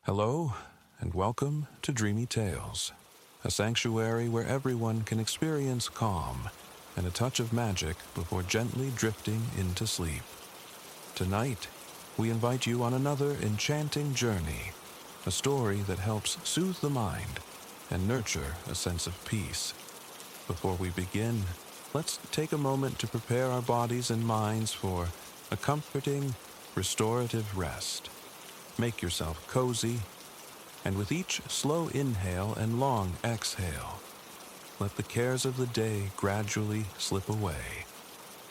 Hello, and welcome to Dreamy Tales, a sanctuary where everyone can experience calm and a touch of magic before gently drifting into sleep. Tonight, we invite you on another enchanting journey, a story that helps soothe the mind and nurture a sense of peace. Before we begin, let's take a moment to prepare our bodies and minds for a comforting, restorative rest. Make yourself cozy, and with each slow inhale and long exhale, let the cares of the day gradually slip away.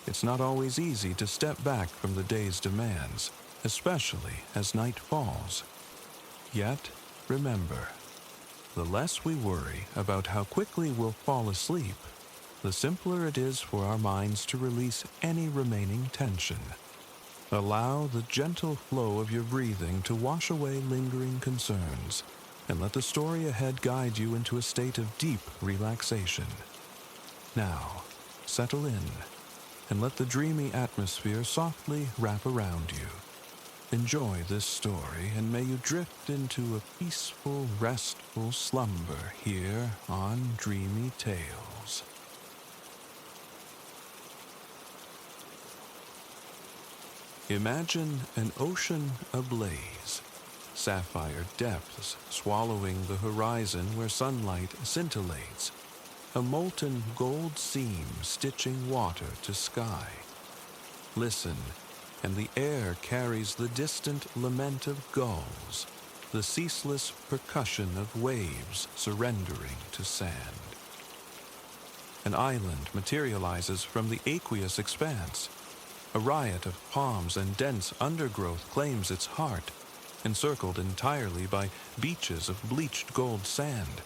It's not always easy to step back from the day's demands, especially as night falls. Yet, remember, the less we worry about how quickly we'll fall asleep, the simpler it is for our minds to release any remaining tension. Allow the gentle flow of your breathing to wash away lingering concerns, and let the story ahead guide you into a state of deep relaxation. Now, settle in, and let the dreamy atmosphere softly wrap around you. Enjoy this story, and may you drift into a peaceful, restful slumber here on Dreamy Tales. Imagine an ocean ablaze, sapphire depths swallowing the horizon where sunlight scintillates, a molten gold seam stitching water to sky. Listen, and the air carries the distant lament of gulls, the ceaseless percussion of waves surrendering to sand. An island materializes from the aqueous expanse. A riot of palms and dense undergrowth claims its heart, encircled entirely by beaches of bleached gold sand.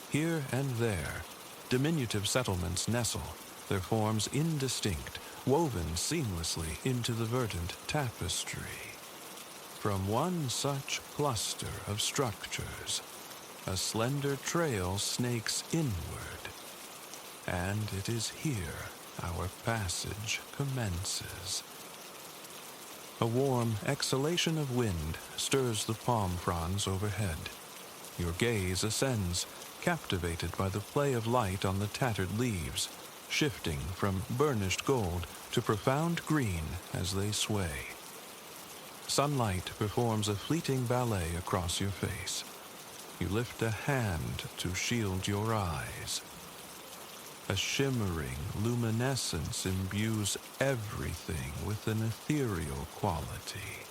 Here and there, diminutive settlements nestle, their forms indistinct, woven seamlessly into the verdant tapestry. From one such cluster of structures, a slender trail snakes inward, and it is here our passage commences. A warm exhalation of wind stirs the palm fronds overhead. Your gaze ascends, captivated by the play of light on the tattered leaves, shifting from burnished gold to profound green as they sway. Sunlight performs a fleeting ballet across your face. You lift a hand to shield your eyes. A shimmering luminescence imbues everything with an ethereal quality,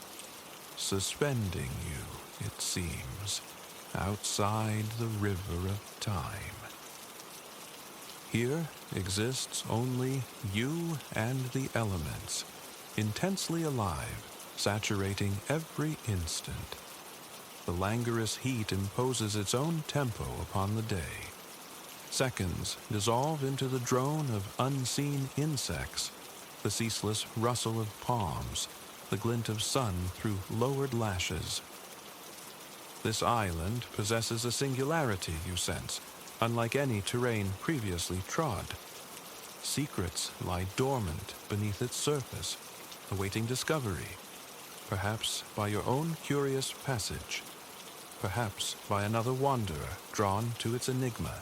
suspending you, it seems, outside the river of time. Here exists only you and the elements, intensely alive, saturating every instant. The languorous heat imposes its own tempo upon the day. Seconds dissolve into the drone of unseen insects, the ceaseless rustle of palms, the glint of sun through lowered lashes. This island possesses a singularity, you sense, unlike any terrain previously trod. Secrets lie dormant beneath its surface, awaiting discovery, perhaps by your own curious passage, perhaps by another wanderer drawn to its enigma.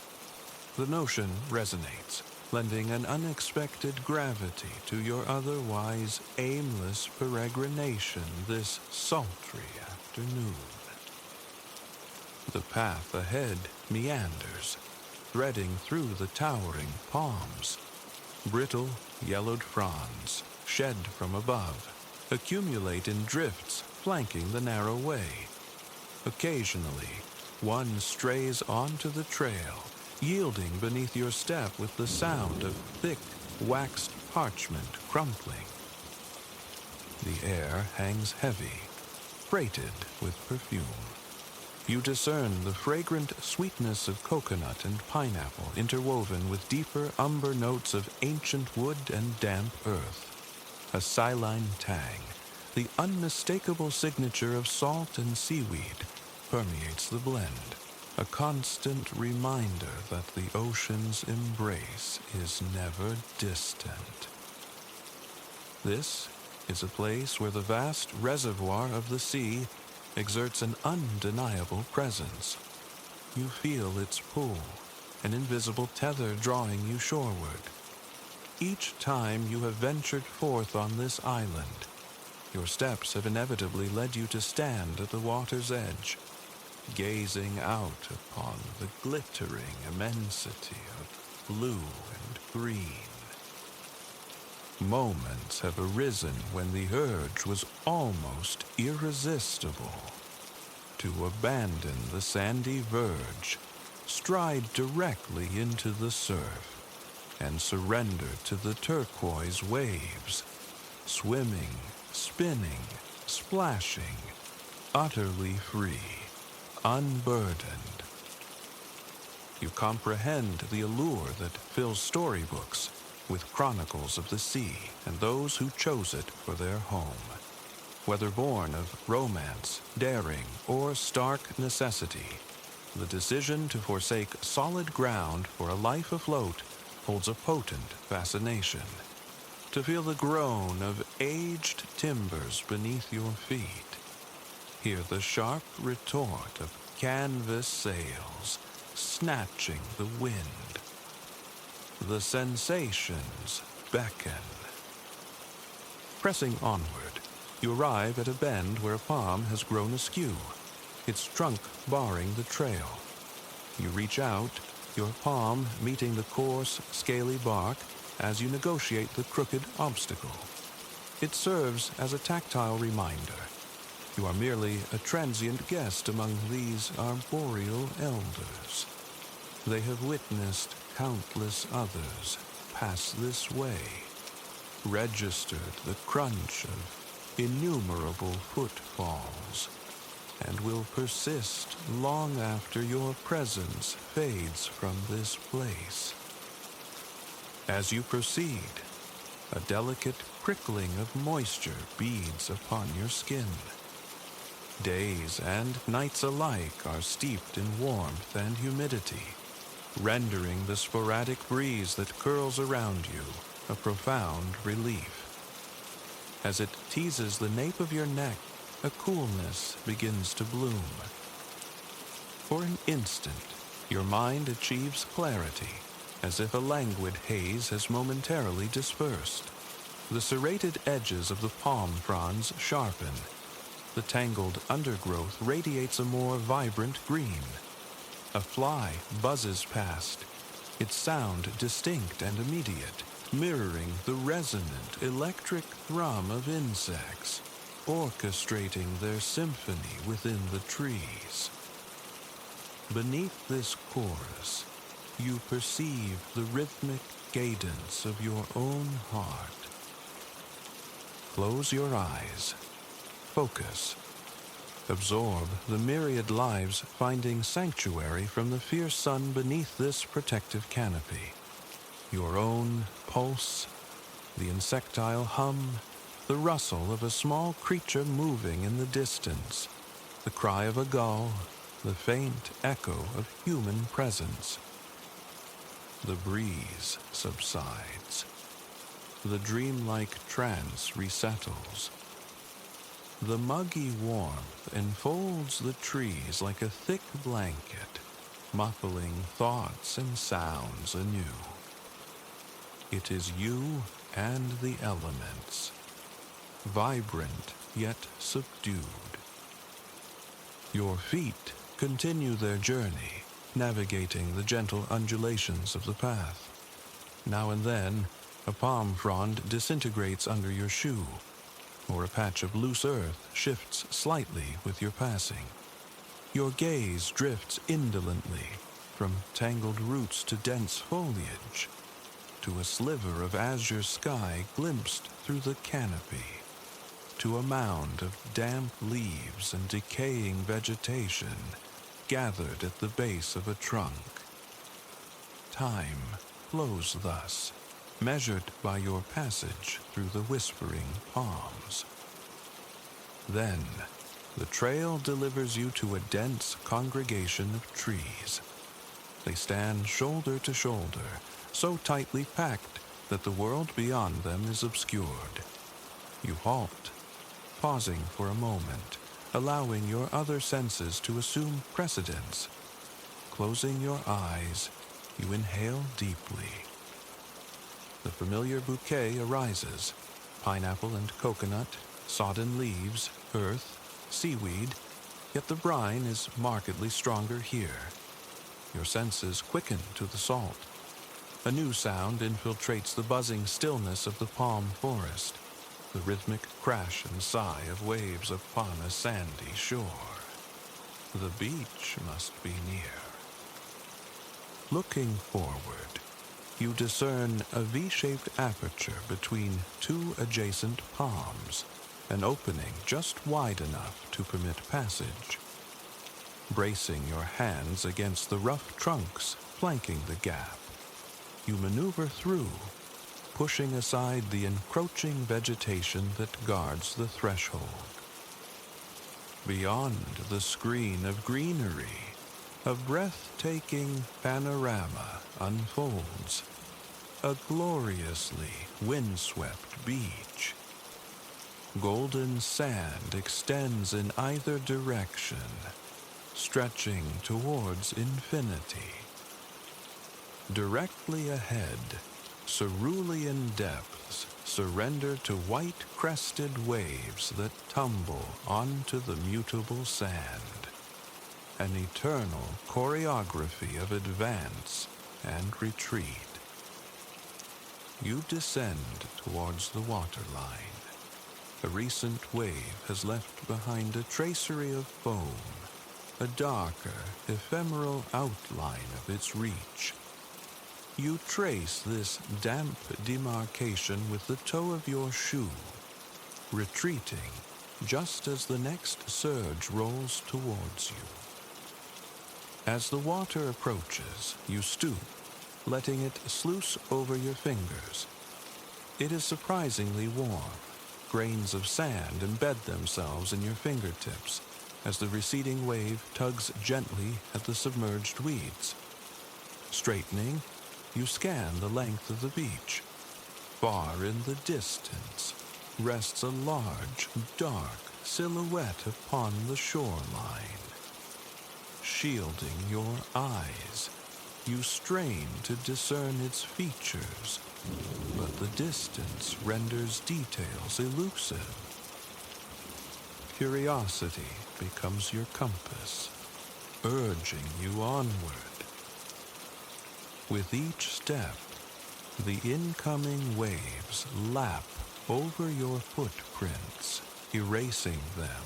The notion resonates, lending an unexpected gravity to your otherwise aimless peregrination this sultry afternoon. The path ahead meanders, threading through the towering palms. Brittle, yellowed fronds, shed from above, accumulate in drifts flanking the narrow way. Occasionally, one strays onto the trail, yielding beneath your step with the sound of thick, waxed parchment crumpling. The air hangs heavy, freighted with perfume. You discern the fragrant sweetness of coconut and pineapple interwoven with deeper umber notes of ancient wood and damp earth. A saline tang, the unmistakable signature of salt and seaweed, permeates the blend. A constant reminder that the ocean's embrace is never distant. This is a place where the vast reservoir of the sea exerts an undeniable presence. You feel its pull, an invisible tether drawing you shoreward. Each time you have ventured forth on this island, your steps have inevitably led you to stand at the water's edge, gazing out upon the glittering immensity of blue and green. Moments have arisen when the urge was almost irresistible to abandon the sandy verge, stride directly into the surf, and surrender to the turquoise waves, swimming, spinning, splashing, utterly free, unburdened. You comprehend the allure that fills storybooks with chronicles of the sea and those who chose it for their home. Whether born of romance, daring, or stark necessity, the decision to forsake solid ground for a life afloat holds a potent fascination. To feel the groan of aged timbers beneath your feet, hear the sharp retort of canvas sails snatching the wind. The sensations beckon. Pressing onward, you arrive at a bend where a palm has grown askew, its trunk barring the trail. You reach out, your palm meeting the coarse, scaly bark as you negotiate the crooked obstacle. It serves as a tactile reminder. You are merely a transient guest among these arboreal elders. They have witnessed countless others pass this way, registered the crunch of innumerable footfalls, and will persist long after your presence fades from this place. As you proceed, a delicate prickling of moisture beads upon your skin. Days and nights alike are steeped in warmth and humidity, rendering the sporadic breeze that curls around you a profound relief. As it teases the nape of your neck, a coolness begins to bloom. For an instant, your mind achieves clarity, as if a languid haze has momentarily dispersed. The serrated edges of the palm fronds sharpen. The tangled undergrowth radiates a more vibrant green. A fly buzzes past, its sound distinct and immediate, mirroring the resonant electric thrum of insects, orchestrating their symphony within the trees. Beneath this chorus, you perceive the rhythmic cadence of your own heart. Close your eyes. Focus. Absorb the myriad lives finding sanctuary from the fierce sun beneath this protective canopy. Your own pulse, the insectile hum, the rustle of a small creature moving in the distance, the cry of a gull, the faint echo of human presence. The breeze subsides. The dreamlike trance resettles. The muggy warmth enfolds the trees like a thick blanket, muffling thoughts and sounds anew. It is you and the elements, vibrant yet subdued. Your feet continue their journey, navigating the gentle undulations of the path. Now and then, a palm frond disintegrates under your shoe, or a patch of loose earth shifts slightly with your passing. Your gaze drifts indolently from tangled roots to dense foliage, to a sliver of azure sky glimpsed through the canopy, to a mound of damp leaves and decaying vegetation gathered at the base of a trunk. Time flows thus, measured by your passage through the whispering palms. Then, the trail delivers you to a dense congregation of trees. They stand shoulder to shoulder, so tightly packed that the world beyond them is obscured. You halt, pausing for a moment, allowing your other senses to assume precedence. Closing your eyes, you inhale deeply. The familiar bouquet arises: pineapple and coconut, sodden leaves, earth, seaweed, yet the brine is markedly stronger here. Your senses quicken to the salt. A new sound infiltrates the buzzing stillness of the palm forest, the rhythmic crash and sigh of waves upon a sandy shore. The beach must be near. Looking forward, you discern a V-shaped aperture between two adjacent palms, an opening just wide enough to permit passage. Bracing your hands against the rough trunks flanking the gap, you maneuver through, pushing aside the encroaching vegetation that guards the threshold. Beyond the screen of greenery, a breathtaking panorama unfolds. A gloriously windswept beach. Golden sand extends in either direction, stretching towards infinity. Directly ahead, cerulean depths surrender to white-crested waves that tumble onto the mutable sand. An eternal choreography of advance and retreat. You descend towards the waterline. A recent wave has left behind a tracery of foam, a darker, ephemeral outline of its reach. You trace this damp demarcation with the toe of your shoe, retreating just as the next surge rolls towards you. As the water approaches, you stoop, letting it sluice over your fingers. It is surprisingly warm. Grains of sand embed themselves in your fingertips as the receding wave tugs gently at the submerged weeds. Straightening, you scan the length of the beach. Far in the distance rests a large, dark silhouette upon the shoreline. Shielding your eyes, you strain to discern its features, but the distance renders details elusive. Curiosity becomes your compass, urging you onward. With each step, the incoming waves lap over your footprints, erasing them.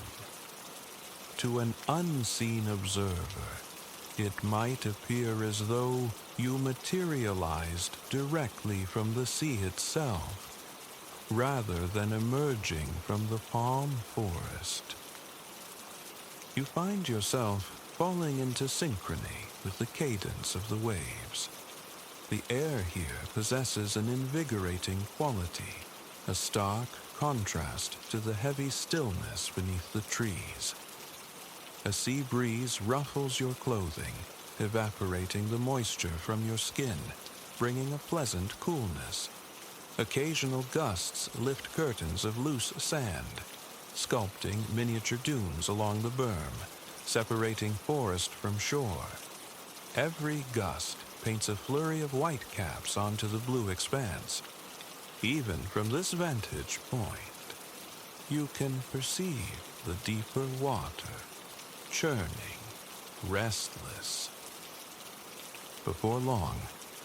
To an unseen observer, it might appear as though you materialized directly from the sea itself, rather than emerging from the palm forest. You find yourself falling into synchrony with the cadence of the waves. The air here possesses an invigorating quality, a stark contrast to the heavy stillness beneath the trees. A sea breeze ruffles your clothing, evaporating the moisture from your skin, bringing a pleasant coolness. Occasional gusts lift curtains of loose sand, sculpting miniature dunes along the berm, separating forest from shore. Every gust paints a flurry of whitecaps onto the blue expanse. Even from this vantage point, you can perceive the deeper water, churning, restless. Before long,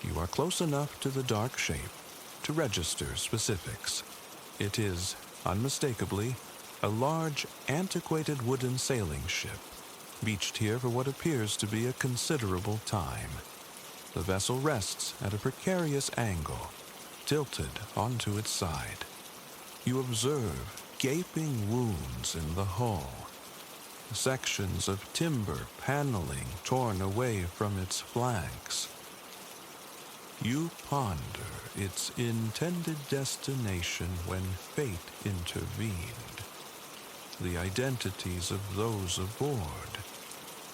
you are close enough to the dark shape to register specifics. It is, unmistakably, a large, antiquated wooden sailing ship, beached here for what appears to be a considerable time. The vessel rests at a precarious angle, tilted onto its side. You observe gaping wounds in the hull, sections of timber paneling torn away from its flanks. You ponder its intended destination when fate intervened. The identities of those aboard,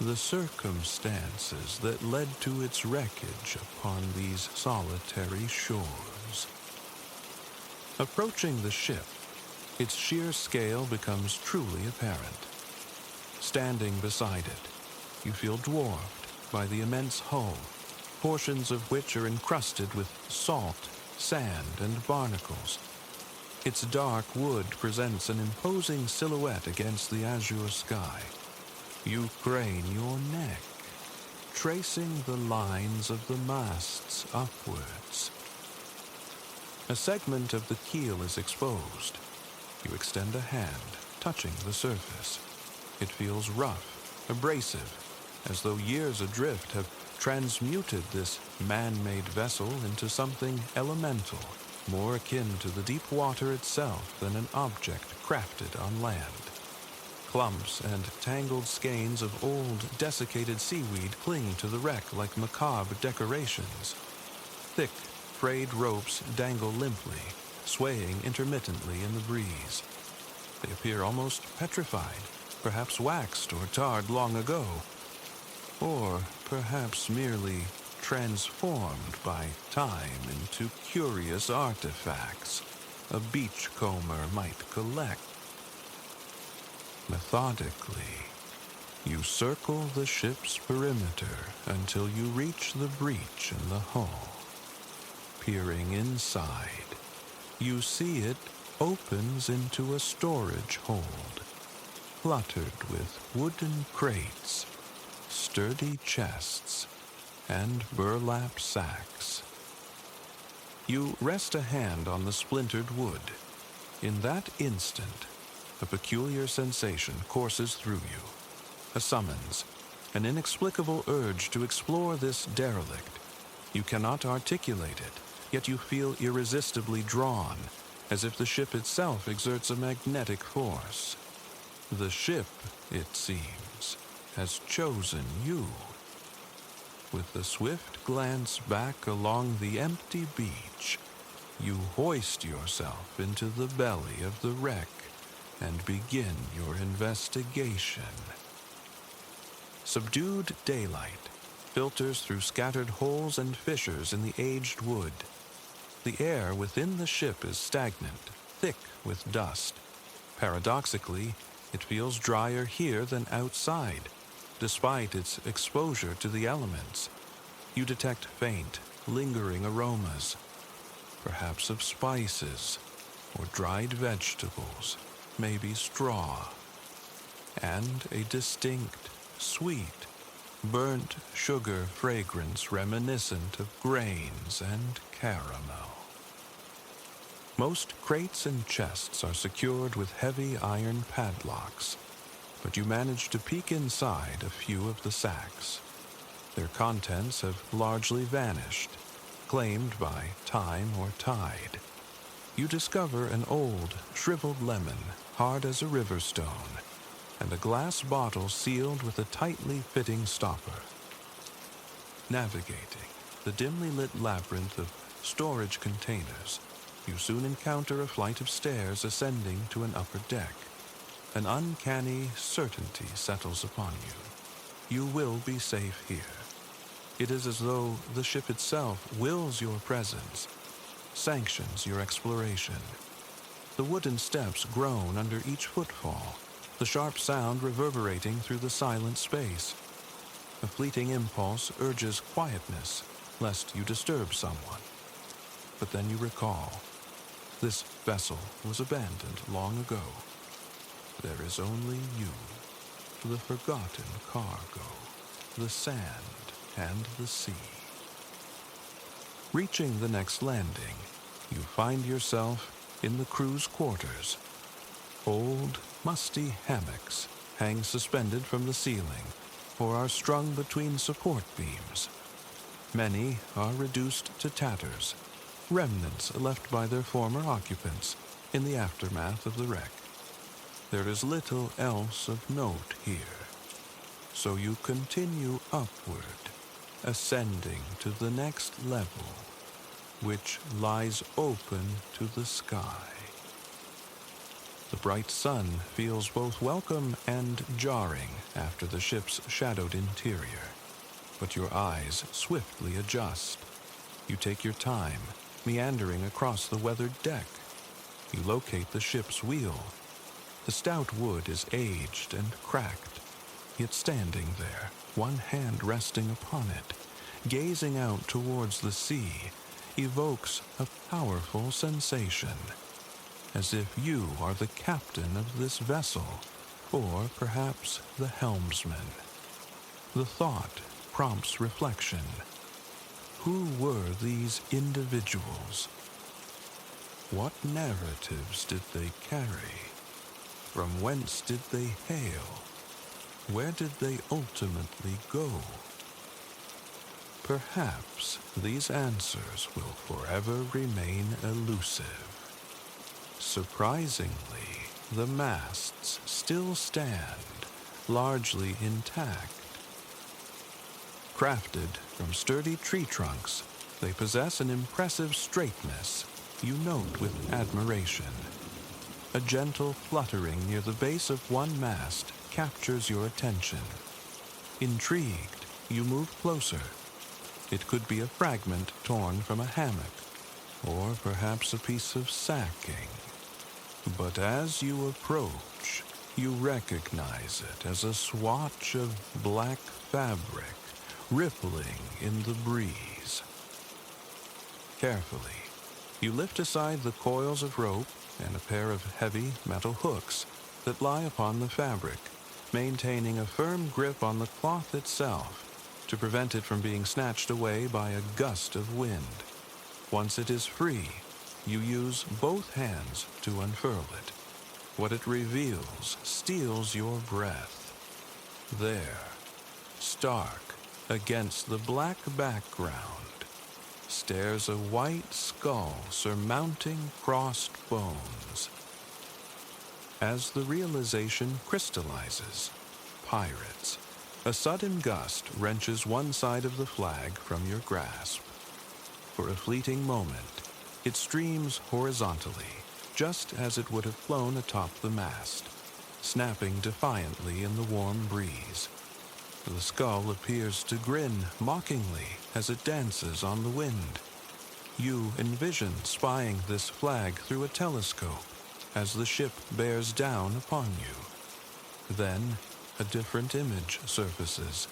the circumstances that led to its wreckage upon these solitary shores. Approaching the ship, its sheer scale becomes truly apparent. Standing beside it, you feel dwarfed by the immense hull, portions of which are encrusted with salt, sand, and barnacles. Its dark wood presents an imposing silhouette against the azure sky. You crane your neck, tracing the lines of the masts upwards. A segment of the keel is exposed. You extend a hand, touching the surface. It feels rough, abrasive, as though years adrift have transmuted this man-made vessel into something elemental, more akin to the deep water itself than an object crafted on land. Clumps and tangled skeins of old, desiccated seaweed cling to the wreck like macabre decorations. Thick, frayed ropes dangle limply, swaying intermittently in the breeze. They appear almost petrified, perhaps waxed or tarred long ago, or perhaps merely transformed by time into curious artifacts a beachcomber might collect. Methodically, you circle the ship's perimeter until you reach the breach in the hull. Peering inside, you see it opens into a storage hold, cluttered with wooden crates, sturdy chests, and burlap sacks. You rest a hand on the splintered wood. In that instant, a peculiar sensation courses through you. A summons, an inexplicable urge to explore this derelict. You cannot articulate it, yet you feel irresistibly drawn, as if the ship itself exerts a magnetic force. The ship, it seems, has chosen you. With a swift glance back along the empty beach, you hoist yourself into the belly of the wreck and begin your investigation. Subdued daylight filters through scattered holes and fissures in the aged wood. The air within the ship is stagnant, thick with dust. Paradoxically, it feels drier here than outside, despite its exposure to the elements. You detect faint, lingering aromas, perhaps of spices or dried vegetables, maybe straw, and a distinct, sweet, burnt sugar fragrance reminiscent of grains and caramel. Most crates and chests are secured with heavy iron padlocks, but you manage to peek inside a few of the sacks. Their contents have largely vanished, claimed by time or tide. You discover an old, shriveled lemon, hard as a river stone, and a glass bottle sealed with a tightly fitting stopper. Navigating the dimly lit labyrinth of storage containers, you soon encounter a flight of stairs ascending to an upper deck. An uncanny certainty settles upon you. You will be safe here. It is as though the ship itself wills your presence, sanctions your exploration. The wooden steps groan under each footfall, the sharp sound reverberating through the silent space. A fleeting impulse urges quietness, lest you disturb someone. But then you recall, this vessel was abandoned long ago. There is only you, the forgotten cargo, the sand, and the sea. Reaching the next landing, you find yourself in the crew's quarters. Old, musty hammocks hang suspended from the ceiling or are strung between support beams. Many are reduced to tatters, remnants left by their former occupants in the aftermath of the wreck. There is little else of note here, so you continue upward, ascending to the next level, which lies open to the sky. The bright sun feels both welcome and jarring after the ship's shadowed interior, but your eyes swiftly adjust. You take your time, meandering across the weathered deck. You locate the ship's wheel. The stout wood is aged and cracked, yet standing there, one hand resting upon it, gazing out towards the sea, evokes a powerful sensation, as if you are the captain of this vessel, or perhaps the helmsman. The thought prompts reflection. Who were these individuals? What narratives did they carry? From whence did they hail? Where did they ultimately go? Perhaps these answers will forever remain elusive. Surprisingly, the masts still stand, largely intact. Crafted from sturdy tree trunks, they possess an impressive straightness you note with admiration. A gentle fluttering near the base of one mast captures your attention. Intrigued, you move closer. It could be a fragment torn from a hammock, or perhaps a piece of sacking. But as you approach, you recognize it as a swatch of black fabric rippling in the breeze. Carefully, you lift aside the coils of rope and a pair of heavy metal hooks that lie upon the fabric, maintaining a firm grip on the cloth itself to prevent it from being snatched away by a gust of wind. Once it is free, you use both hands to unfurl it. What it reveals steals your breath. There, stark against the black background, stares a white skull surmounting crossed bones. As the realization crystallizes, pirates, a sudden gust wrenches one side of the flag from your grasp. For a fleeting moment, it streams horizontally, just as it would have flown atop the mast, snapping defiantly in the warm breeze. The skull appears to grin mockingly as it dances on the wind. You envision spying this flag through a telescope as the ship bears down upon you. Then, a different image surfaces.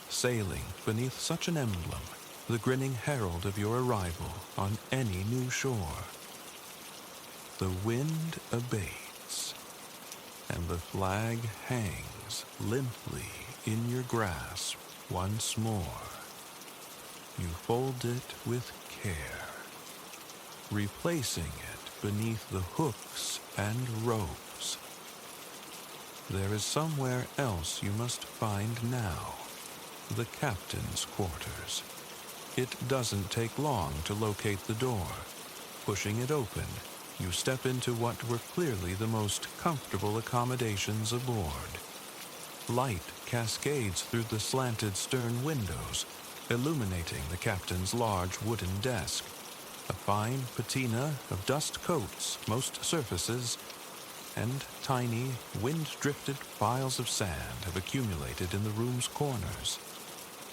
Sailing beneath such an emblem, the grinning herald of your arrival on any new shore. The wind abates, and the flag hangs limply in your grasp once more. You fold it with care, replacing it beneath the hooks and ropes. There is somewhere else you must find now, the captain's quarters. It doesn't take long to locate the door. Pushing it open, you step into what were clearly the most comfortable accommodations aboard. Light cascades through the slanted stern windows, illuminating the captain's large wooden desk. A fine patina of dust coats most surfaces, and tiny, wind-drifted piles of sand have accumulated in the room's corners.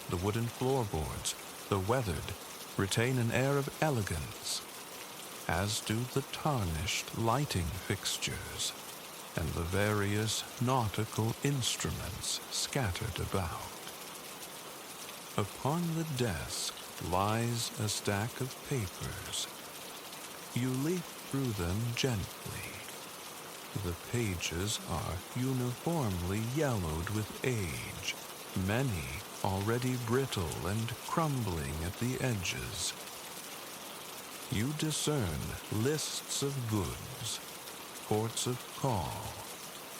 The wooden floorboards, though weathered, retain an air of elegance, as do the tarnished lighting fixtures and the various nautical instruments scattered about. Upon the desk lies a stack of papers. You leaf through them gently. The pages are uniformly yellowed with age, many already brittle and crumbling at the edges. You discern lists of goods, ports of call,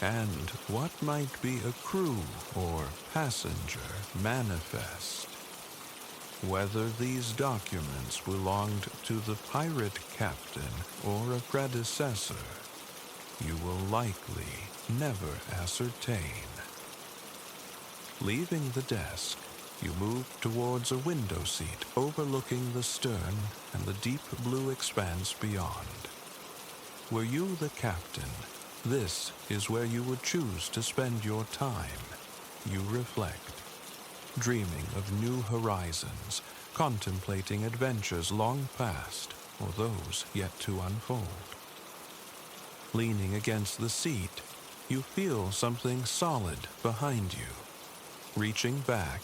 and what might be a crew or passenger manifest. Whether these documents belonged to the pirate captain or a predecessor, you will likely never ascertain. Leaving the desk, you move towards a window seat overlooking the stern and the deep blue expanse beyond. Were you the captain, this is where you would choose to spend your time. You reflect, dreaming of new horizons, contemplating adventures long past or those yet to unfold. Leaning against the seat, you feel something solid behind you. Reaching back,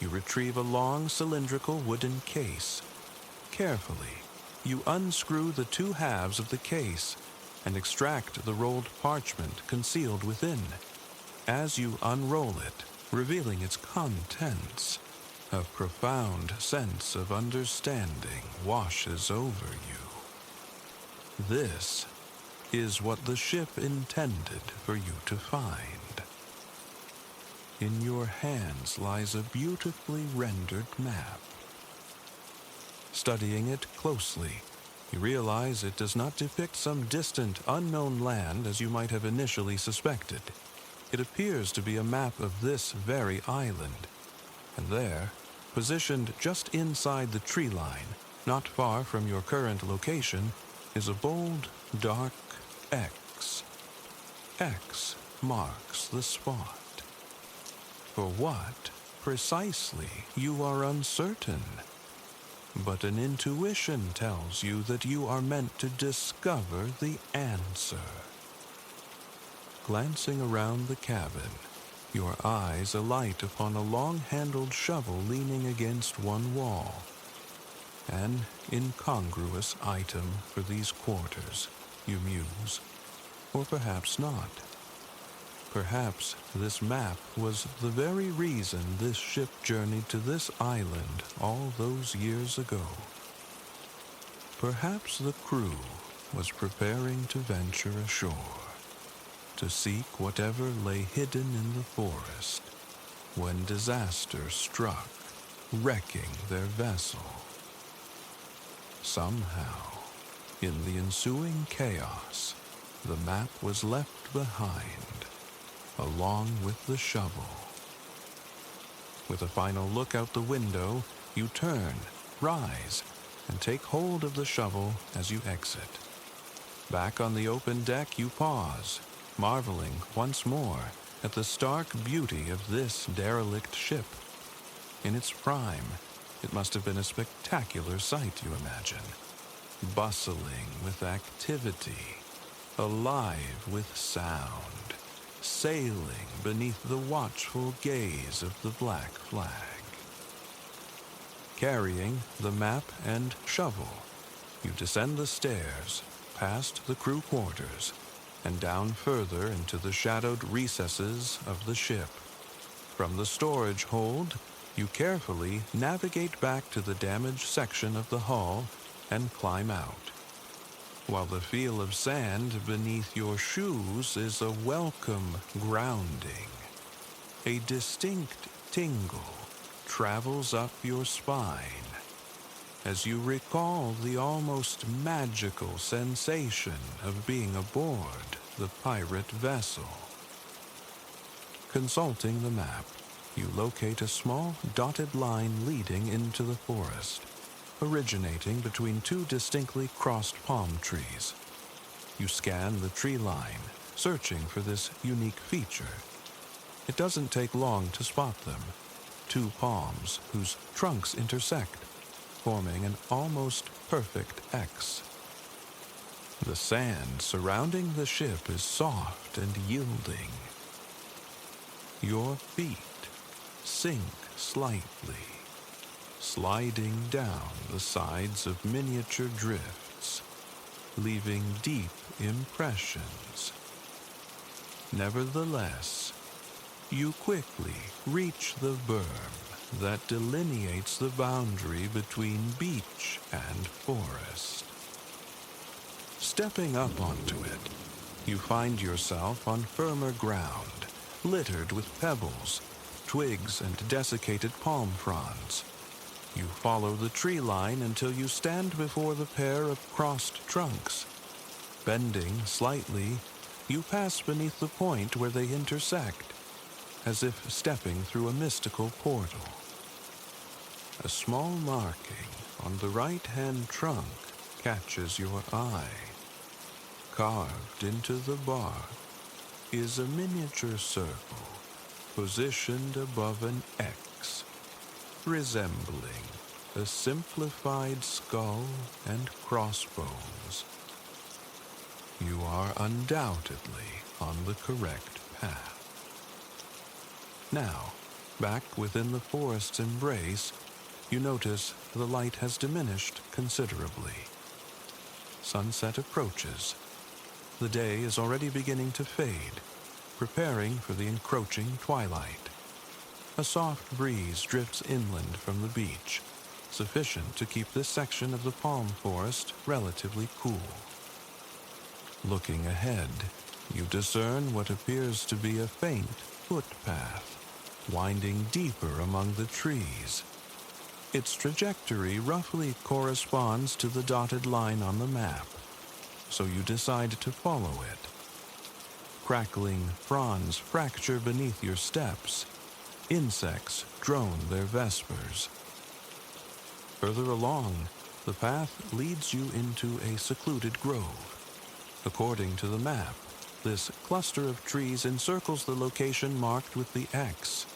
you retrieve a long cylindrical wooden case. Carefully, you unscrew the two halves of the case and extract the rolled parchment concealed within. As you unroll it, revealing its contents, a profound sense of understanding washes over you. This is what the ship intended for you to find. In your hands lies a beautifully rendered map. Studying it closely, you realize it does not depict some distant, unknown land as you might have initially suspected. It appears to be a map of this very island, and there, positioned just inside the tree line, not far from your current location, is a bold, dark X. X marks the spot. For what, precisely, you are uncertain. But an intuition tells you that you are meant to discover the answer. Glancing around the cabin, your eyes alight upon a long-handled shovel leaning against one wall. An incongruous item for these quarters, you muse. Or perhaps not. Perhaps this map was the very reason this ship journeyed to this island all those years ago. Perhaps the crew was preparing to venture ashore, to seek whatever lay hidden in the forest, when disaster struck, wrecking their vessel. Somehow, in the ensuing chaos, the map was left behind, along with the shovel. With a final look out the window, you turn, rise, and take hold of the shovel as you exit. Back on the open deck, you pause, marveling once more at the stark beauty of this derelict ship. In its prime, it must have been a spectacular sight, you imagine. Bustling with activity, alive with sound, sailing beneath the watchful gaze of the black flag. Carrying the map and shovel, you descend the stairs, past the crew quarters, and down further into the shadowed recesses of the ship. From the storage hold, you carefully navigate back to the damaged section of the hull and climb out. While the feel of sand beneath your shoes is a welcome grounding, a distinct tingle travels up your spine as you recall the almost magical sensation of being aboard the pirate vessel. Consulting the map, you locate a small dotted line leading into the forest, originating between two distinctly crossed palm trees. You scan the tree line, searching for this unique feature. It doesn't take long to spot them. Two palms whose trunks intersect, forming an almost perfect X. The sand surrounding the ship is soft and yielding. Your feet sink slightly, sliding down the sides of miniature drifts, leaving deep impressions. Nevertheless, you quickly reach the berm that delineates the boundary between beach and forest. Stepping up onto it, you find yourself on firmer ground, littered with pebbles, twigs, and desiccated palm fronds. You follow the tree line until you stand before the pair of crossed trunks. Bending slightly, you pass beneath the point where they intersect, as if stepping through a mystical portal. A small marking on the right-hand trunk catches your eye. Carved into the bark is a miniature circle positioned above an X, resembling a simplified skull and crossbones. You are undoubtedly on the correct path. Now, Back within the forest's embrace, you notice the light has diminished considerably. Sunset approaches. The day is already beginning to fade, preparing for the encroaching twilight. A soft breeze drifts inland from the beach, sufficient to keep this section of the palm forest relatively cool. Looking ahead, you discern what appears to be a faint footpath, winding deeper among the trees. Its trajectory roughly corresponds to the dotted line on the map, so you decide to follow it. Crackling fronds fracture beneath your steps. Insects drone their vespers. Further along, the path leads you into a secluded grove. According to the map, this cluster of trees encircles the location marked with the X.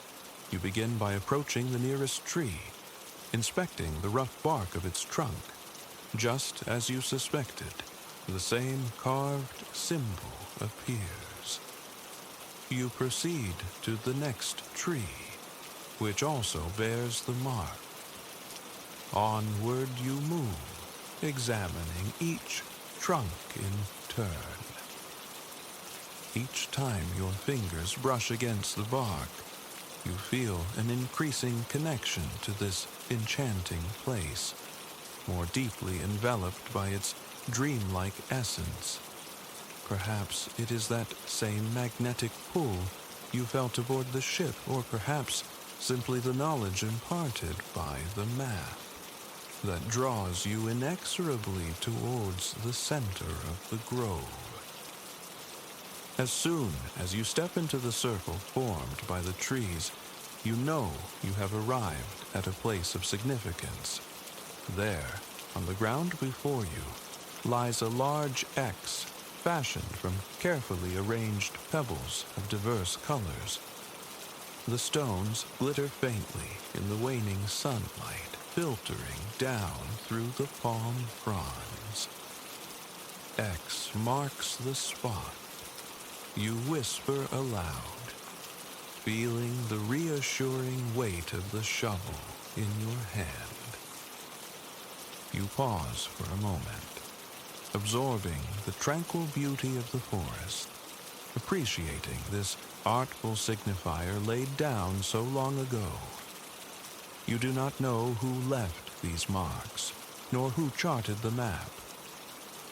You begin by approaching the nearest tree, inspecting the rough bark of its trunk. Just as you suspected, the same carved symbol appears. You proceed to the next tree, which also bears the mark. Onward you move, examining each trunk in turn. Each time your fingers brush against the bark, you feel an increasing connection to this enchanting place, more deeply enveloped by its dreamlike essence. Perhaps it is that same magnetic pull you felt aboard the ship, or perhaps simply the knowledge imparted by the map that draws you inexorably towards the center of the grove. As soon as you step into the circle formed by the trees, you know you have arrived at a place of significance. There, on the ground before you, lies a large X fashioned from carefully arranged pebbles of diverse colors. The stones glitter faintly in the waning sunlight, filtering down through the palm fronds. X marks the spot. You whisper aloud, feeling the reassuring weight of the shovel in your hand. You pause for a moment, absorbing the tranquil beauty of the forest, appreciating this artful signifier laid down so long ago. You do not know who left these marks, nor who charted the map,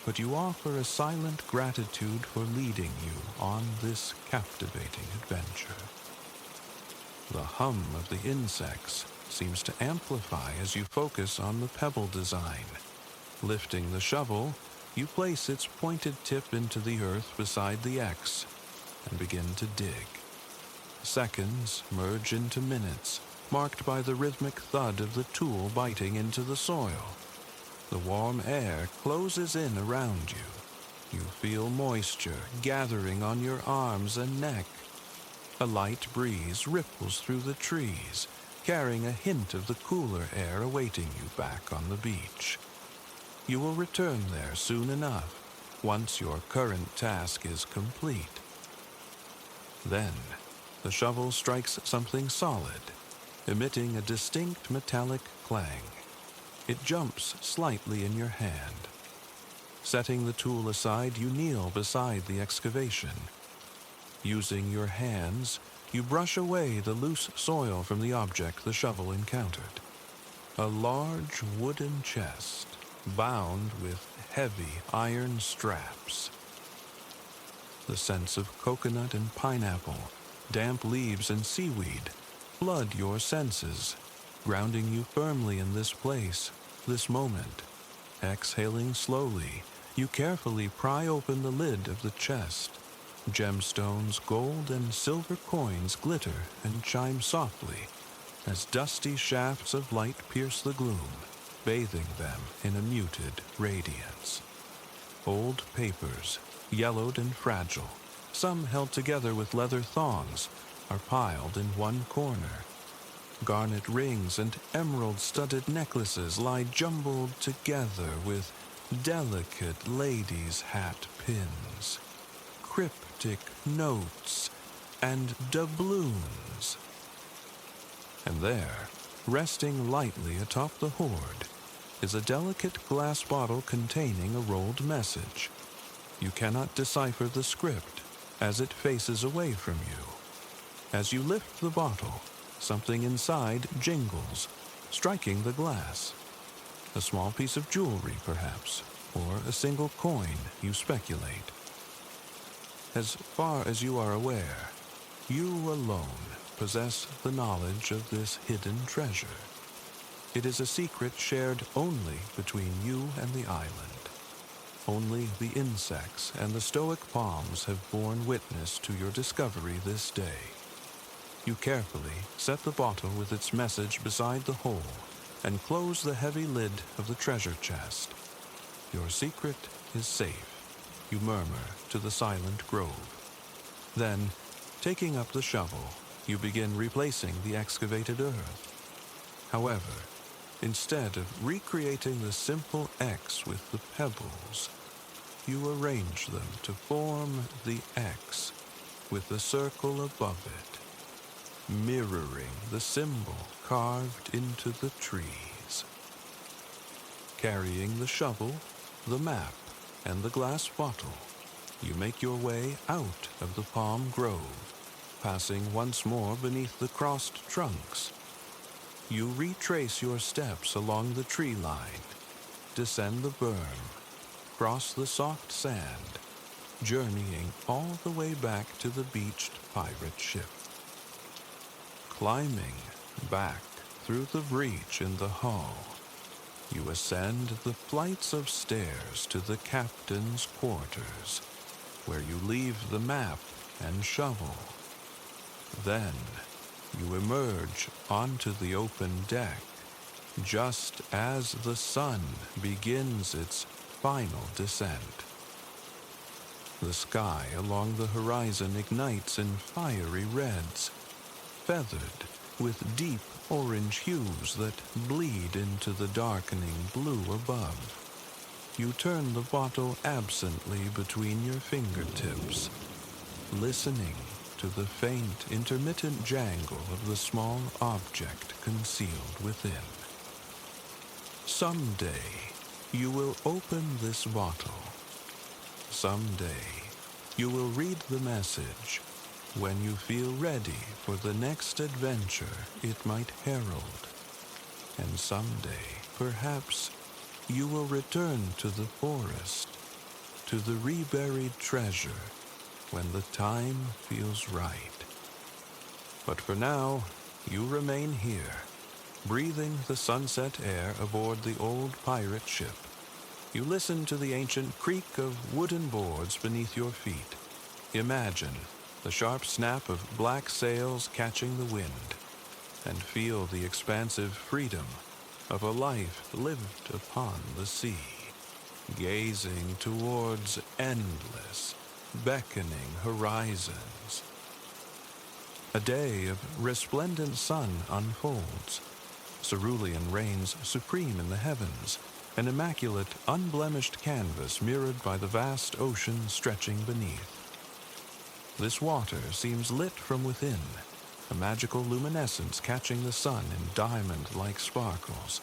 but you offer a silent gratitude for leading you on this captivating adventure. The hum of the insects seems to amplify as you focus on the pebble design. Lifting the shovel, you place its pointed tip into the earth beside the X and begin to dig. Seconds merge into minutes, marked by the rhythmic thud of the tool biting into the soil. The warm air closes in around you. You feel moisture gathering on your arms and neck. A light breeze ripples through the trees, carrying a hint of the cooler air awaiting you back on the beach. You will return there soon enough, once your current task is complete. Then, the shovel strikes something solid, emitting a distinct metallic clang. It jumps slightly in your hand. Setting the tool aside, you kneel beside the excavation. Using your hands, you brush away the loose soil from the object the shovel encountered. A large wooden chest, bound with heavy iron straps. The scents of coconut and pineapple, damp leaves and seaweed flood your senses, grounding you firmly in this place, this moment. Exhaling slowly, you carefully pry open the lid of the chest. Gemstones, gold, and silver coins glitter and chime softly as dusty shafts of light pierce the gloom, bathing them in a muted radiance. Old papers, yellowed and fragile, some held together with leather thongs, are piled in one corner. Garnet rings and emerald-studded necklaces lie jumbled together with delicate ladies' hat pins, cryptic notes, and doubloons. And there, resting lightly atop the hoard, is a delicate glass bottle containing a rolled message. You cannot decipher the script as it faces away from you. As you lift the bottle, something inside jingles, striking the glass. A small piece of jewelry, perhaps, or a single coin, you speculate. As far as you are aware, you alone possess the knowledge of this hidden treasure. It is a secret shared only between you and the island. Only the insects and the stoic palms have borne witness to your discovery this day. You carefully set the bottle with its message beside the hole and close the heavy lid of the treasure chest. Your secret is safe, you murmur to the silent grove. Then, taking up the shovel, you begin replacing the excavated earth. However, instead of recreating the simple X with the pebbles, you arrange them to form the X with the circle above it, mirroring the symbol carved into the trees. Carrying the shovel, the map, and the glass bottle, you make your way out of the palm grove, passing once more beneath the crossed trunks. You retrace your steps along the tree line, descend the berm, cross the soft sand, journeying all the way back to the beached pirate ship. Climbing back through the breach in the hull, you ascend the flights of stairs to the captain's quarters, where you leave the map and shovel. Then, you emerge onto the open deck, just as the sun begins its final descent. The sky along the horizon ignites in fiery reds, feathered with deep orange hues that bleed into the darkening blue above. You turn the bottle absently between your fingertips, listening to the faint, intermittent jangle of the small object concealed within. Someday, you will open this bottle. Someday, you will read the message when you feel ready for the next adventure it might herald. And someday, perhaps, you will return to the forest, to the reburied treasure, when the time feels right. But for now, you remain here, breathing the sunset air aboard the old pirate ship. You listen to the ancient creak of wooden boards beneath your feet. Imagine the sharp snap of black sails catching the wind, and feel the expansive freedom of a life lived upon the sea, gazing towards endless, beckoning horizons. A day of resplendent sun unfolds. Cerulean reigns supreme in the heavens, an immaculate, unblemished canvas mirrored by the vast ocean stretching beneath. This water seems lit from within, a magical luminescence catching the sun in diamond-like sparkles.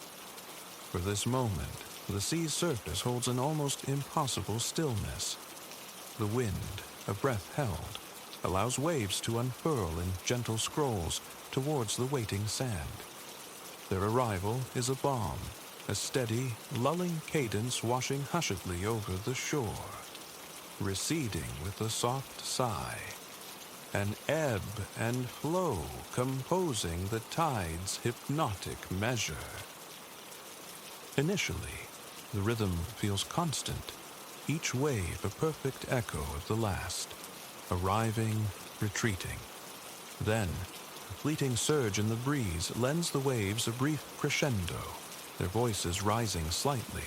For this moment, the sea's surface holds an almost impossible stillness. The wind, a breath held, allows waves to unfurl in gentle scrolls towards the waiting sand. Their arrival is a balm, a steady, lulling cadence washing hushedly over the shore, receding with a soft sigh, an ebb and flow composing the tide's hypnotic measure. Initially, the rhythm feels constant, each wave a perfect echo of the last, arriving, retreating. Then, a fleeting surge in the breeze lends the waves a brief crescendo, their voices rising slightly.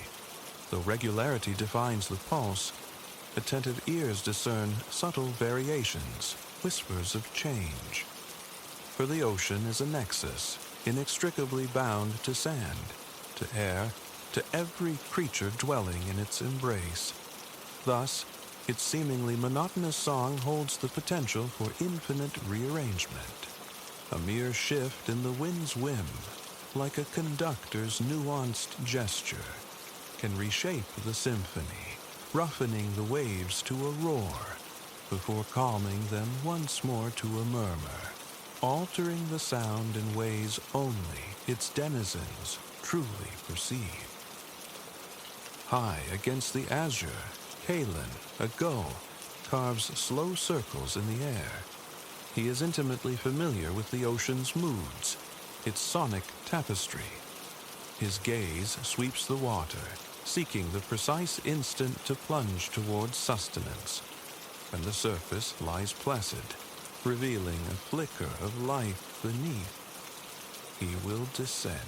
Though regularity defines the pulse, attentive ears discern subtle variations, whispers of change. For the ocean is a nexus, inextricably bound to sand, to air, to every creature dwelling in its embrace. Thus, its seemingly monotonous song holds the potential for infinite rearrangement, A mere shift in the wind's whim, like a conductor's nuanced gesture, can reshape the symphony, roughening the waves to a roar, before calming them once more to a murmur, altering the sound in ways only its denizens truly perceive. High against the azure, Kalen, a gull, carves slow circles in the air. He is intimately familiar with the ocean's moods, its sonic tapestry. His gaze sweeps the water, seeking the precise instant to plunge towards sustenance, and the surface lies placid, revealing a flicker of life beneath. He will descend.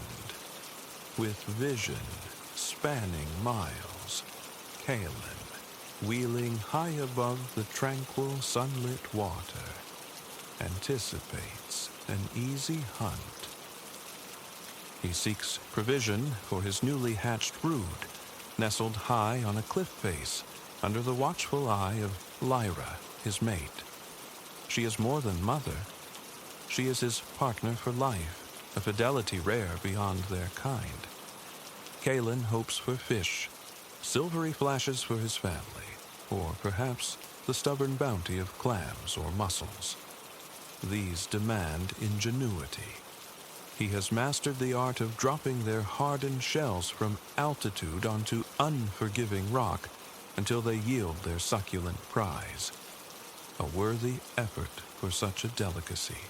With vision spanning miles, Kalen, wheeling high above the tranquil sunlit water, anticipates an easy hunt. He seeks provision for his newly hatched brood, nestled high on a cliff face under the watchful eye of Lyra, his mate. She is more than mother. She is his partner for life, a fidelity rare beyond their kind. Kalen hopes for fish, silvery flashes for his family, or perhaps the stubborn bounty of clams or mussels. These demand ingenuity. He has mastered the art of dropping their hardened shells from altitude onto unforgiving rock until they yield their succulent prize. A worthy effort for such a delicacy.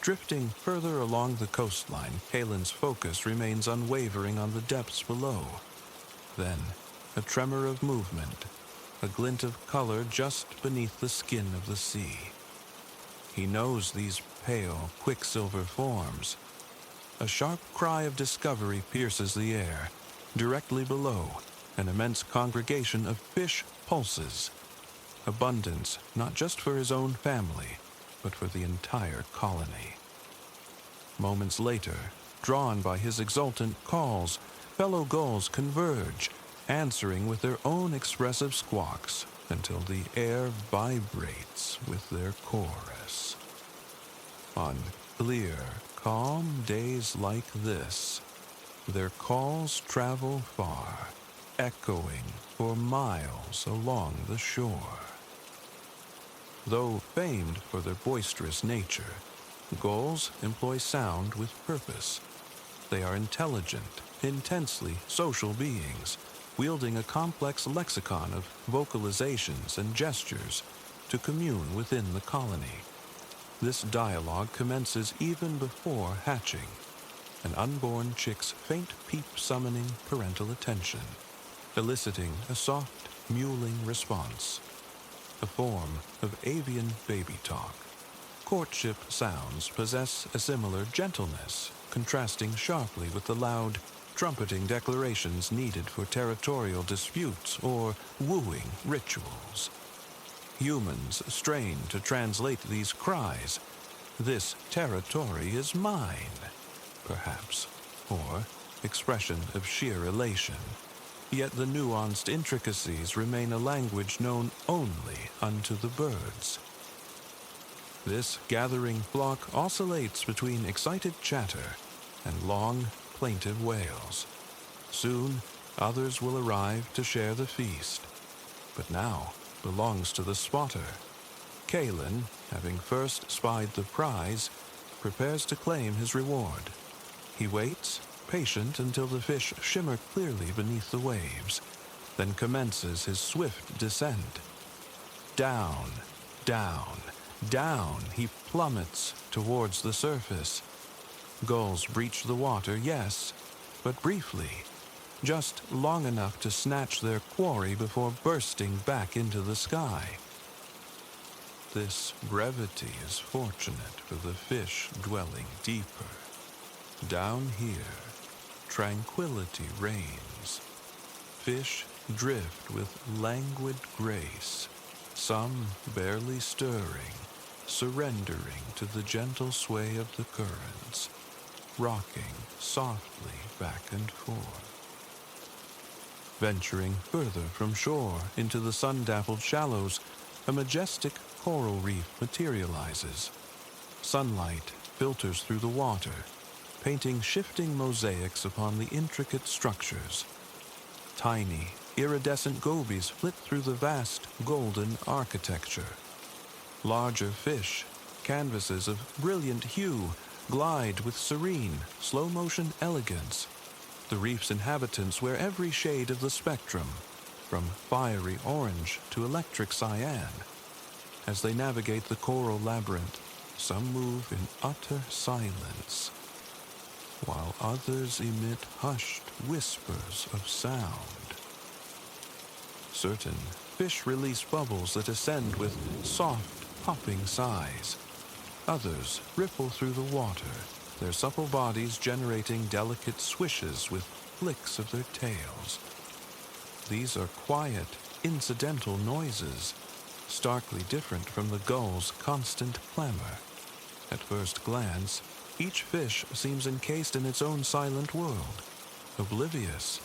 Drifting further along the coastline, Kalen's focus remains unwavering on the depths below. Then, a tremor of movement, a glint of color just beneath the skin of the sea. He knows these pale, quicksilver forms. A sharp cry of discovery pierces the air. Directly below, an immense congregation of fish pulses. Abundance not just for his own family, but for the entire colony. Moments later, drawn by his exultant calls, fellow gulls converge, answering with their own expressive squawks until the air vibrates with their chorus. On clear, calm days like this, their calls travel far, echoing for miles along the shore. Though famed for their boisterous nature, gulls employ sound with purpose. They are intelligent, intensely social beings, wielding a complex lexicon of vocalizations and gestures to commune within the colony. This dialogue commences even before hatching, an unborn chick's faint peep summoning parental attention, eliciting a soft, mewling response, a form of avian baby talk. Courtship sounds possess a similar gentleness, contrasting sharply with the loud, trumpeting declarations needed for territorial disputes or wooing rituals. Humans strain to translate these cries. This territory is mine, perhaps, or expression of sheer elation. Yet the nuanced intricacies remain a language known only unto the birds. This gathering flock oscillates between excited chatter and long, plaintive wails. Soon, others will arrive to share the feast. But now belongs to the spotter. Kalen, having first spied the prize, prepares to claim his reward. He waits, patient until the fish shimmer clearly beneath the waves, then commences his swift descent. Down, down, down he plummets towards the surface. Gulls breach the water, yes, but briefly, just long enough to snatch their quarry before bursting back into the sky. This brevity is fortunate for the fish dwelling deeper. Down here, tranquility reigns. Fish drift with languid grace, some barely stirring, surrendering to the gentle sway of the currents, rocking softly back and forth. Venturing further from shore into the sun-dappled shallows, a majestic coral reef materializes. Sunlight filters through the water, painting shifting mosaics upon the intricate structures. Tiny, iridescent gobies flit through the vast golden architecture. Larger fish, canvases of brilliant hue, glide with serene, slow-motion elegance. The reef's inhabitants wear every shade of the spectrum, from fiery orange to electric cyan. As they navigate the coral labyrinth, some move in utter silence, while others emit hushed whispers of sound. Certain fish release bubbles that ascend with soft, popping sighs. Others ripple through the water, their supple bodies generating delicate swishes with flicks of their tails. These are quiet, incidental noises, starkly different from the gull's constant clamor. At first glance, each fish seems encased in its own silent world, oblivious.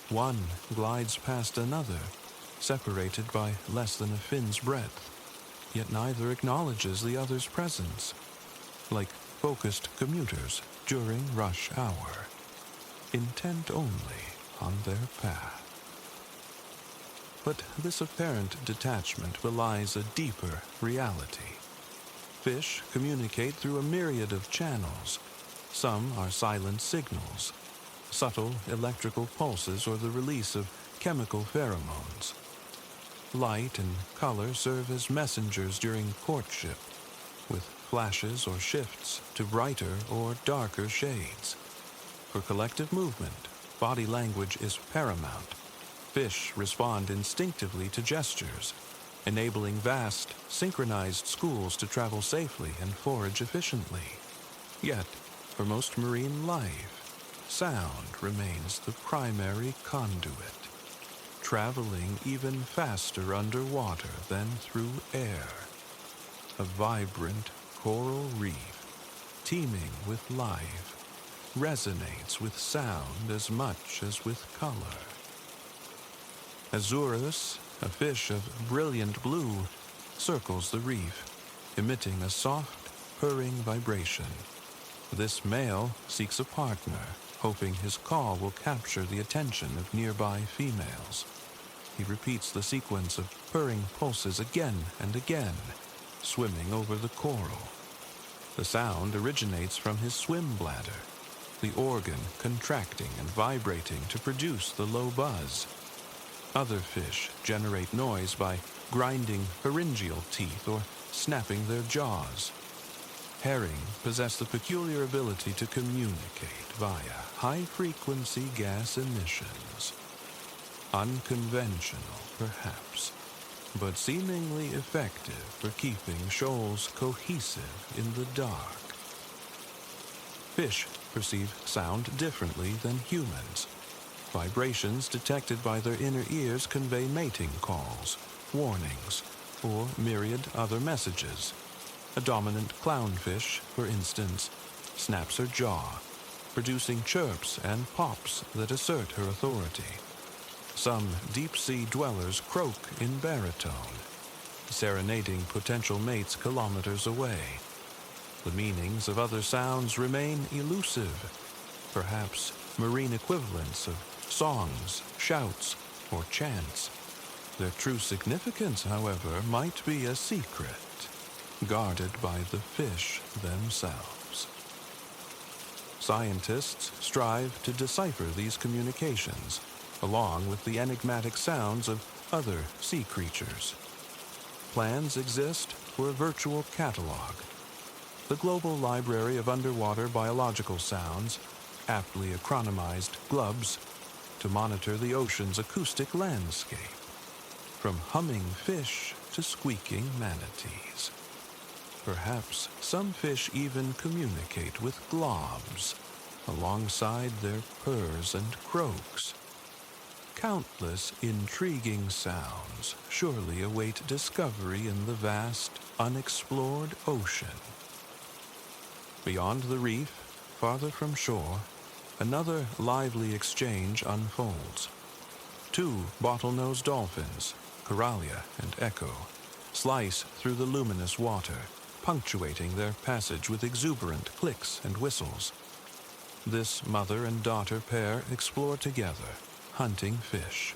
One glides past another, separated by less than a fin's breadth, yet neither acknowledges the other's presence, like focused commuters during rush hour, intent only on their path. But this apparent detachment belies a deeper reality. Fish communicate through a myriad of channels. Some are silent signals, subtle electrical pulses, or the release of chemical pheromones. Light and color serve as messengers during courtship, with flashes or shifts to brighter or darker shades. For collective movement, body language is paramount. Fish respond instinctively to gestures, enabling vast, synchronized schools to travel safely and forage efficiently. Yet, for most marine life, sound remains the primary conduit, traveling even faster underwater than through air. A vibrant coral reef, teeming with life, resonates with sound as much as with color. Azurus, a fish of brilliant blue, circles the reef, emitting a soft, purring vibration. This male seeks a partner, hoping his call will capture the attention of nearby females. He repeats the sequence of purring pulses again and again, swimming over the coral. The sound originates from his swim bladder, the organ contracting and vibrating to produce the low buzz. Other fish generate noise by grinding pharyngeal teeth or snapping their jaws. Herring possess the peculiar ability to communicate via high-frequency gas emissions. Unconventional, perhaps, but seemingly effective for keeping shoals cohesive in the dark. Fish perceive sound differently than humans. Vibrations detected by their inner ears convey mating calls, warnings, or myriad other messages. A dominant clownfish, for instance, snaps her jaw, producing chirps and pops that assert her authority. Some deep-sea dwellers croak in baritone, serenading potential mates kilometers away. The meanings of other sounds remain elusive, perhaps marine equivalents of songs, shouts, or chants. Their true significance, however, might be a secret, guarded by the fish themselves. Scientists strive to decipher these communications, along with the enigmatic sounds of other sea creatures. Plans exist for a virtual catalog. The Global Library of Underwater Biological Sounds, aptly acronymized GLUBS, to monitor the ocean's acoustic landscape, from humming fish to squeaking manatees. Perhaps some fish even communicate with globs, alongside their purrs and croaks. Countless intriguing sounds surely await discovery in the vast, unexplored ocean. Beyond the reef, farther from shore, another lively exchange unfolds. Two bottlenose dolphins, Coralia and Echo, slice through the luminous water, punctuating their passage with exuberant clicks and whistles. This mother and daughter pair explore together, hunting fish.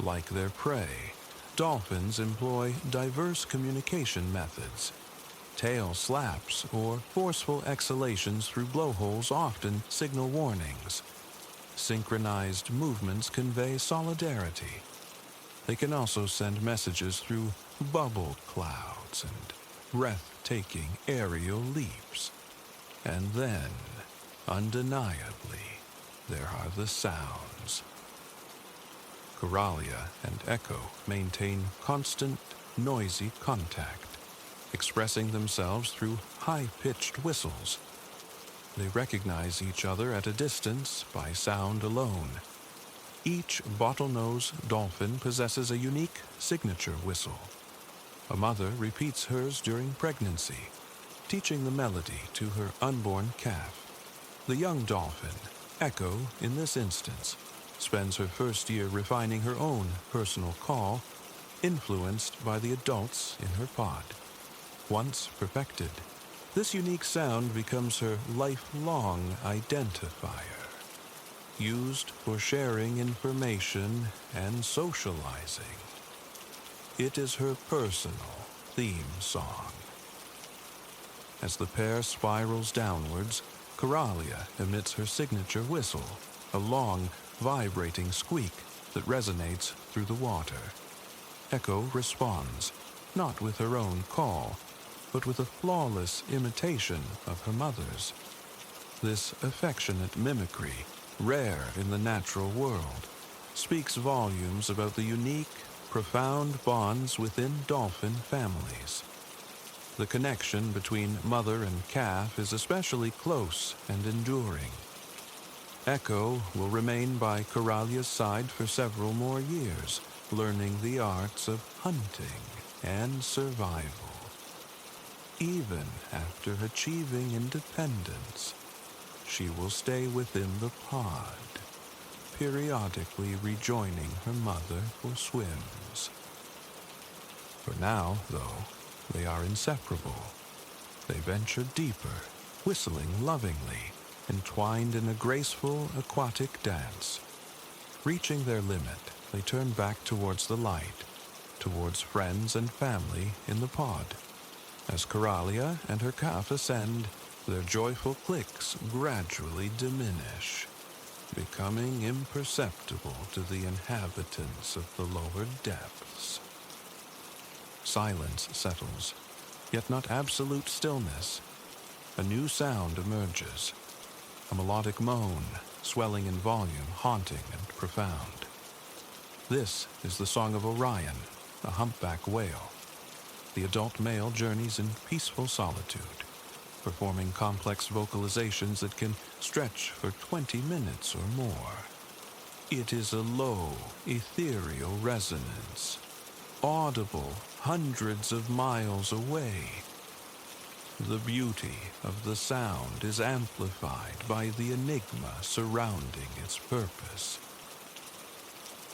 Like their prey, dolphins employ diverse communication methods. Tail slaps or forceful exhalations through blowholes often signal warnings. Synchronized movements convey solidarity. They can also send messages through bubble clouds and breathtaking aerial leaps. And then, undeniably, there are the sounds. Coralia and Echo maintain constant, noisy contact, expressing themselves through high-pitched whistles. They recognize each other at a distance by sound alone. Each bottlenose dolphin possesses a unique signature whistle. A mother repeats hers during pregnancy, teaching the melody to her unborn calf. The young dolphin, Echo in this instance, spends her first year refining her own personal call, influenced by the adults in her pod. Once perfected, this unique sound becomes her lifelong identifier, used for sharing information and socializing. It is her personal theme song. As the pair spirals downwards, Coralia emits her signature whistle, a long, vibrating squeak that resonates through the water. Echo responds, not with her own call, but with a flawless imitation of her mother's. This affectionate mimicry, rare in the natural world, speaks volumes about the unique, profound bonds within dolphin families. The connection between mother and calf is especially close and enduring. Echo will remain by Coralia's side for several more years, learning the arts of hunting and survival. Even after achieving independence, she will stay within the pod, periodically rejoining her mother for swims. For now, though, they are inseparable. They venture deeper, whistling lovingly, entwined in a graceful aquatic dance. Reaching their limit, they turn back towards the light, towards friends and family in the pod. As Coralia and her calf ascend, their joyful clicks gradually diminish, becoming imperceptible to the inhabitants of the lower depths. Silence settles, yet not absolute stillness. A new sound emerges, a melodic moan, swelling in volume, haunting and profound. This is the song of Orion, a humpback whale. The adult male journeys in peaceful solitude, performing complex vocalizations that can stretch for 20 minutes or more. It is a low, ethereal resonance, audible hundreds of miles away. The beauty of the sound is amplified by the enigma surrounding its purpose.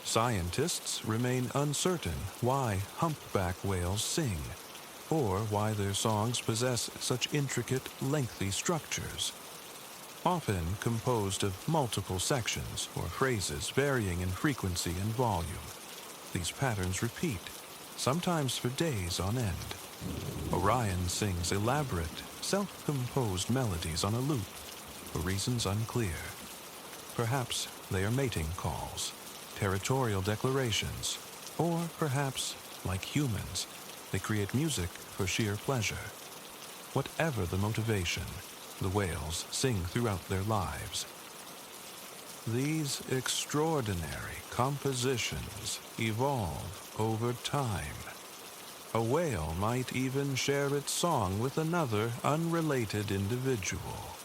Scientists remain uncertain why humpback whales sing, or why their songs possess such intricate, lengthy structures, often composed of multiple sections or phrases varying in frequency and volume. These patterns repeat, sometimes for days on end. Orion sings elaborate, self-composed melodies on a loop, for reasons unclear. Perhaps they are mating calls, territorial declarations, or perhaps, like humans, they create music for sheer pleasure. Whatever the motivation, the whales sing throughout their lives. These extraordinary compositions evolve over time. A whale might even share its song with another unrelated individual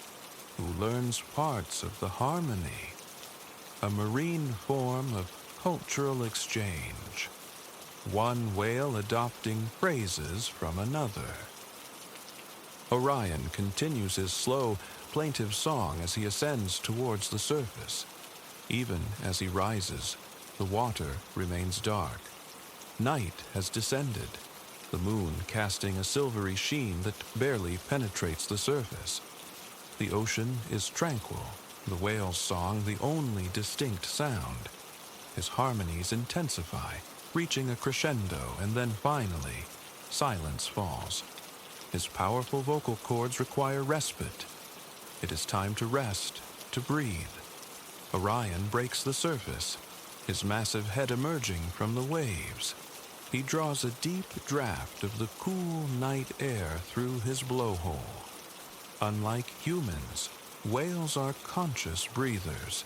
who learns parts of the harmony, a marine form of cultural exchange, one whale adopting phrases from another. Orion continues his slow, plaintive song as he ascends towards the surface. Even as he rises, the water remains dark. Night has descended. the moon casting a silvery sheen that barely penetrates the surface. The ocean is tranquil, the whale's song the only distinct sound. His harmonies intensify, reaching a crescendo, and then finally, silence falls. His powerful vocal cords require respite. It is time to rest, to breathe. Orion breaks the surface, his massive head emerging from the waves. He draws a deep draft of the cool night air through his blowhole. Unlike humans, whales are conscious breathers.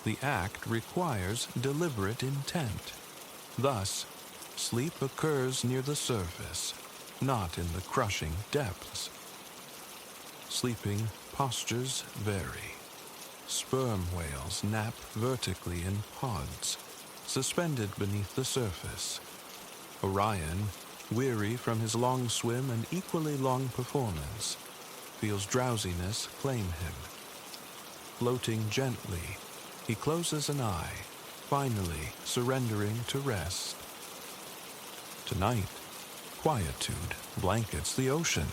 The act requires deliberate intent. Thus, sleep occurs near the surface, not in the crushing depths. Sleeping postures vary. Sperm whales nap vertically in pods, suspended beneath the surface. Orion, weary from his long swim and equally long performance, feels drowsiness claim him. Floating gently, he closes an eye, finally surrendering to rest. Tonight, quietude blankets the ocean.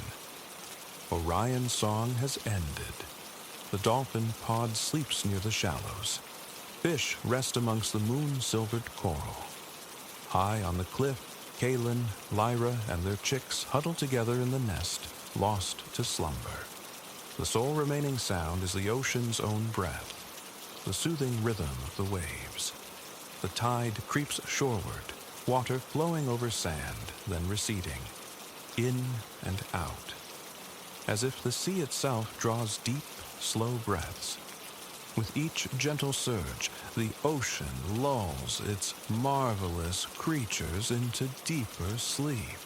Orion's song has ended. The dolphin pod sleeps near the shallows. Fish rest amongst the moon-silvered coral. High on the cliff, Kaelin, Lyra, and their chicks huddle together in the nest, lost to slumber. The sole remaining sound is the ocean's own breath, the soothing rhythm of the waves. The tide creeps shoreward, water flowing over sand, then receding, in and out, as if the sea itself draws deep, slow breaths. With each gentle surge, the ocean lulls its marvelous creatures into deeper sleep.